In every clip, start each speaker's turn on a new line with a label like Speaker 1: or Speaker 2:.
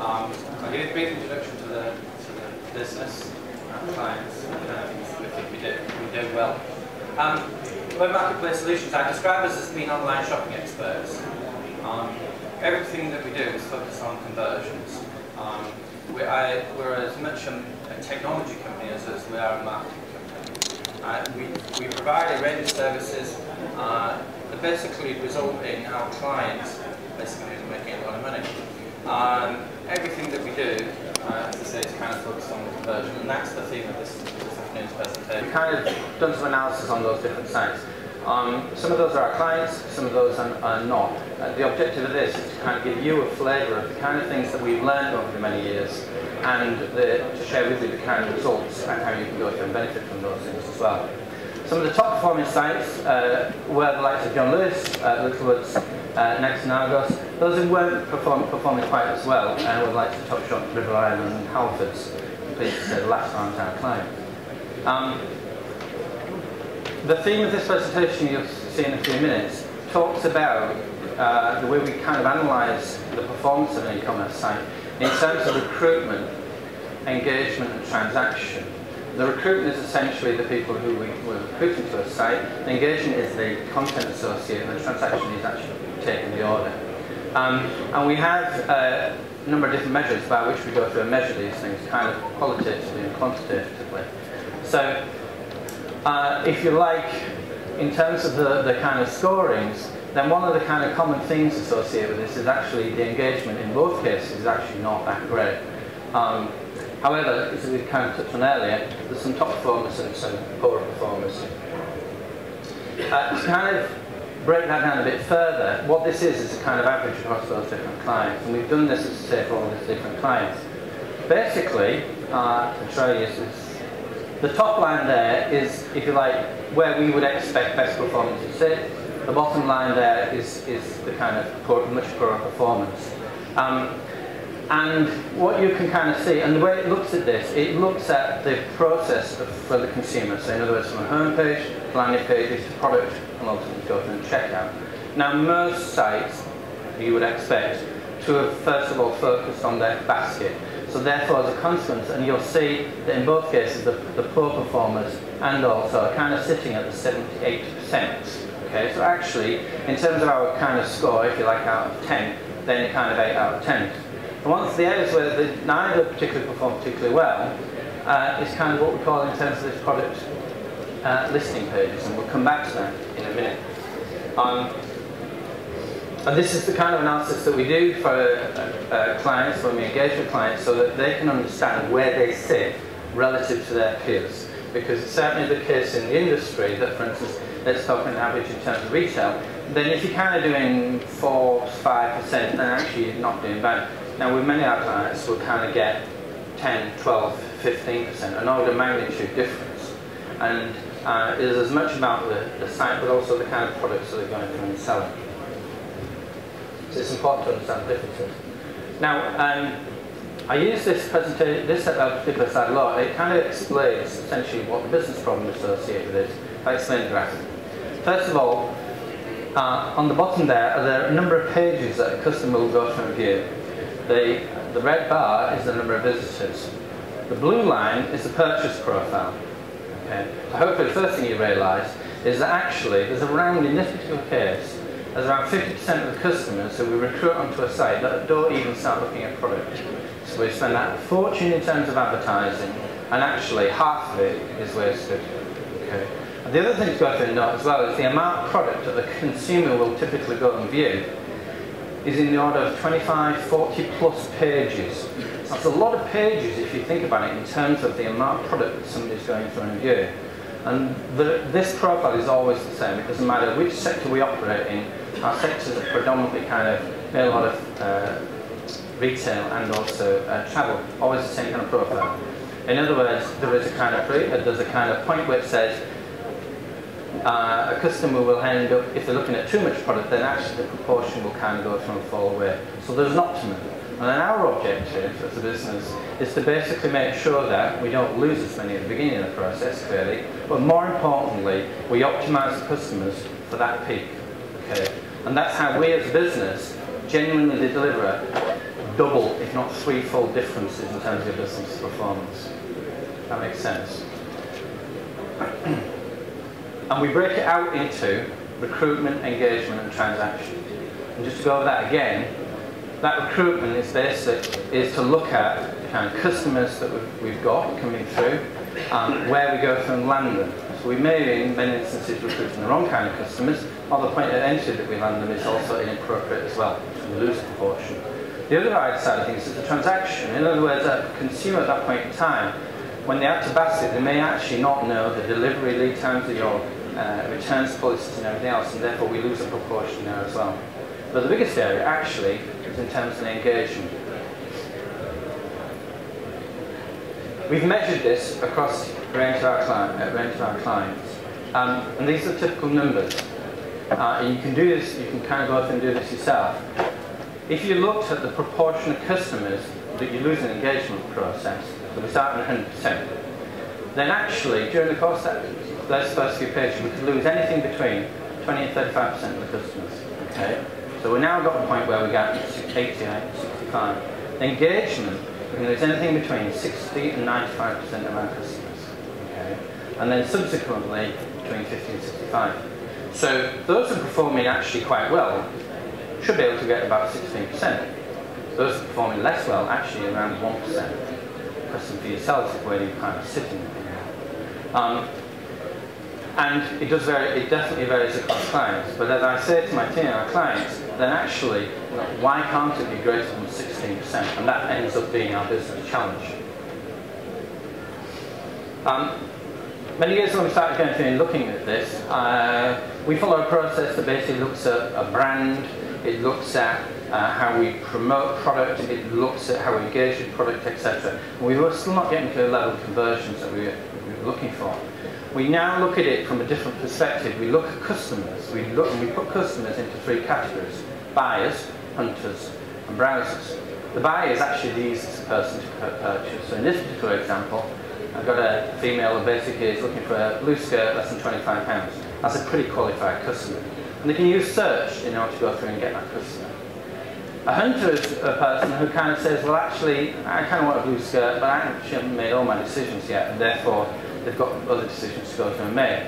Speaker 1: I'll give you a brief introduction to the business and the clients and the kind of things we think we do well. Web Marketplace Solutions, I describe us as being online shopping experts. Everything that we do is focused on conversions. We're as much a technology company as we are a marketing company. We provide a range of services that basically result in our clients basically making a lot of money. Everything that we do, as I say, is kind of focused on the conversion, and that's the theme of this afternoon's presentation. We've kind of done some analysis on those different sites. Some of those are our clients, some of those are not. The objective of this is to kind of give you a flavour of the kind of things that we've learned over the many years, and to share with you the kind of results and how you can go through and benefit from those things as well. Some of the top performing sites were the likes of John Lewis, Littlewoods, Next and Argos. Those who weren't performing quite as well were the likes of Topshop, River Island and Halfords, pleased to say the last aren't our client. The theme of this presentation you'll see in a few minutes talks about the way we kind of analyse the performance of an e-commerce site in terms of recruitment, engagement and transaction. The recruitment is essentially the people who we're recruiting to a site, the engagement is the content associated, and the transaction is actually taking the order. And we have a number of different measures by which we go through and measure these things, kind of qualitatively and quantitatively. So, if you like, in terms of the kind of scorings, then one of the kind of common themes associated with this is actually the engagement in both cases is actually not that great. However, as we kind of touched on earlier, there's some top performers and some poorer performers. To kind of break that down a bit further, what this is a kind of average across those different clients, and we've done this, as I say, for all these different clients. Basically, to show you this, the top line there is, if you like, where we would expect best performance to sit. The bottom line there is the kind of much poorer performance. And what you can kind of see, and the way it looks at this, it looks at the process for the consumer. So in other words, from a home page, landing pages, to product, and ultimately go through and checkout. Now most sites, you would expect, to have first of all focused on their basket. So therefore, as a consequence, and you'll see that in both cases, the poor performers and also are kind of sitting at the 78%. Okay, so actually, in terms of our kind of score, if you like, out of 10, then you're kind of 8 out of 10. And one of the areas where neither particularly perform particularly well is kind of what we call in terms of this product listing pages, and we'll come back to that in a minute. And this is the kind of analysis that we do for clients, when we engage with clients, so that they can understand where they sit relative to their peers. Because it's certainly the case in the industry that, for instance, let's talk an average in terms of retail, then if you're kind of doing 4–5%, then actually you're not doing bad. Now with many of our clients, we'll kind of get 10, 12, 15%, an order of magnitude difference. And it is as much about the site, but also the kind of products that they're going through and selling. So it's important to understand the differences. Now, I use this presentation, this particular slide a lot. It kind of explains essentially what the business problem associated with it. I explain the graph. First of all, on the bottom there are a number of pages that a customer will go through and view. The red bar is the number of visitors. The blue line is the purchase profile. Okay. So hopefully the first thing you realise is that actually there's around, in this particular case, there's around 50% of the customers who we recruit onto a site that don't even start looking at product. So we spend that fortune in terms of advertising, and actually half of it is wasted. Okay. And the other thing to go through and note as well is the amount of product that the consumer will typically go and view is in the order of 25, 40 plus pages. That's a lot of pages if you think about it in terms of the amount of product that somebody's going through and view. And this profile is always the same. It doesn't matter which sector we operate in. Our sectors are predominantly kind of a lot of retail and also travel. Always the same kind of profile. In other words, there is a kind of point where it says a customer will end up, if they're looking at too much product, then actually the proportion will kind of go through and fall away. So there's an optimum. And then our objective as a business is to basically make sure that we don't lose as many at the beginning of the process, clearly, but more importantly, we optimise the customers for that peak. Okay? And that's how we as a business genuinely deliver
Speaker 2: double, if not threefold differences in terms of your business performance. That makes sense. And we break it out into recruitment, engagement, and transaction. And just to go over that again, that recruitment is to look at the kind of customers that we've got coming through, and where we go through and land them. So we may, in many instances, recruiting the wrong kind of customers, or the point of entry that we land them is also inappropriate as well. So we lose a proportion. The other side of things is the transaction. In other words, a consumer at that point in time, when they add to basket, they may actually not know the delivery lead times of your returns policies and everything else, and therefore we lose a proportion there as well. But the biggest area actually is in terms of engagement. We've measured this across a range of our clients, and these are typical numbers. And you can do this, you can kind of go through and do this yourself. If you looked at the proportion of customers that you lose in the engagement process, so we start at 100%, then actually during the course of those first few pages we could lose anything between 20 and 35% of the customers. Okay? So we've now got a point where we get 88, 65. Engagement, we can lose anything between 60 and 95% of our customers. Okay? And then subsequently between 50 and 65. So those who are performing actually quite well should be able to get about 16%. Those who are performing less well actually around 1%. Question for yourselves is where you kind of sitting. And it definitely varies across clients. But as I say to my team, our clients, then actually, why can't it be greater than 16%? And that ends up being our business challenge. Many years when we started going through and looking at this, we follow a process that basically looks at a brand, it looks at how we promote product, it looks at how we engage with product, etc. We were still not getting to the level of conversions that we were looking for. We now look at it from a different perspective. We look at customers. We put customers into three categories: buyers, hunters, and browsers. The buyer is actually the easiest person to purchase. So in this particular example, I've got a female who basically is looking for a blue skirt less than £25. That's a pretty qualified customer. And they can use search in order to go through and get that customer. A hunter is a person who kind of says, well actually, I kind of want a blue skirt, but I actually haven't made all my decisions yet, and therefore they've got other decisions to go through and make.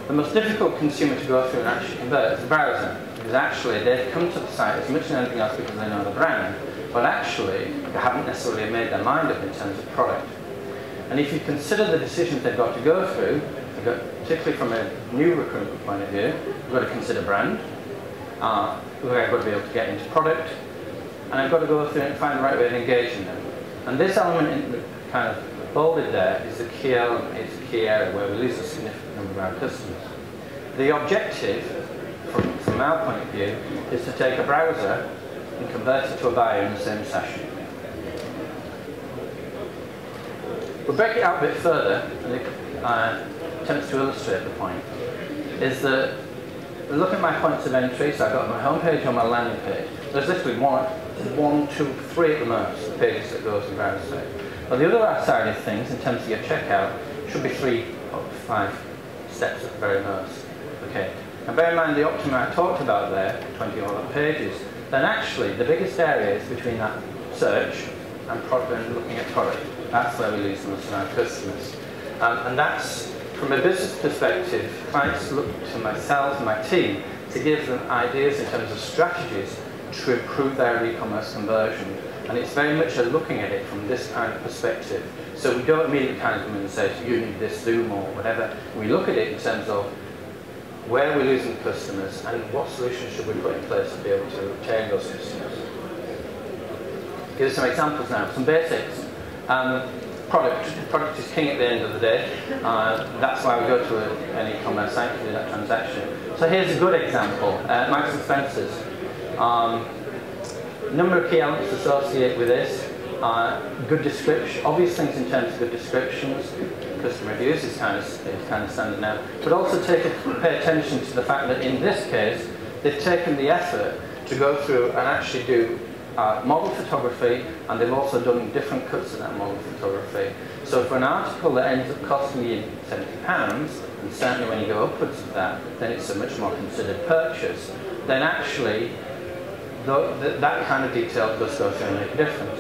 Speaker 2: The most difficult consumer to go through and actually convert is the browser, because actually they've come to the site as much as anything else because they know the brand, but actually they haven't necessarily made their mind up in terms of product. And if you consider the decisions they've got to go through, particularly from a new recruitment point of view, we've got to consider brand, we've got to be able to get into product, and I've got to go through and find the right way of engaging them. And this element kind of bolded there is the key element, it's the key area where we lose a significant number of our customers. The objective, from our point of view, is to take a browser and convert it to a buyer in the same session. We'll break it out a bit further, and it attempts to illustrate the point, is that look at my points of entry. So I've got my home page or my landing page. There's literally one, two, three at the most pages that goes to the browser site. But the other side of things, in terms of your checkout, should be 3 or 5 steps at the very most. Okay. And bear in mind the optimum I talked about there, 20 odd pages, then actually the biggest area is between that search and product and looking at product. That's where we lose most of our customers. And that's, from a business perspective, clients look to myself and my team to give them ideas in terms of strategies to improve their e-commerce conversion. And it's very much a looking at it from this kind of perspective. So we don't immediately kind of come in and say, you need this Zoom or whatever. We look at it in terms of where we're losing customers and what solutions should we put in place to be able to retain those customers. Give us some examples now, some basics. Product is king at the end of the day. That's why we go to an e-commerce site to do that transaction. So here's a good example, Marks and Spencer's. Number of key elements associated with this. Good description, obvious things in terms of good descriptions. Customer reviews is kind of standard now. But also pay attention to the fact that in this case, they've taken the effort to go through and actually do model photography, and they've also done different cuts of that model photography. So for an article that ends up costing you £70, and certainly when you go upwards of that, then it's a much more considered purchase, then actually that kind of detail does go through and make a difference.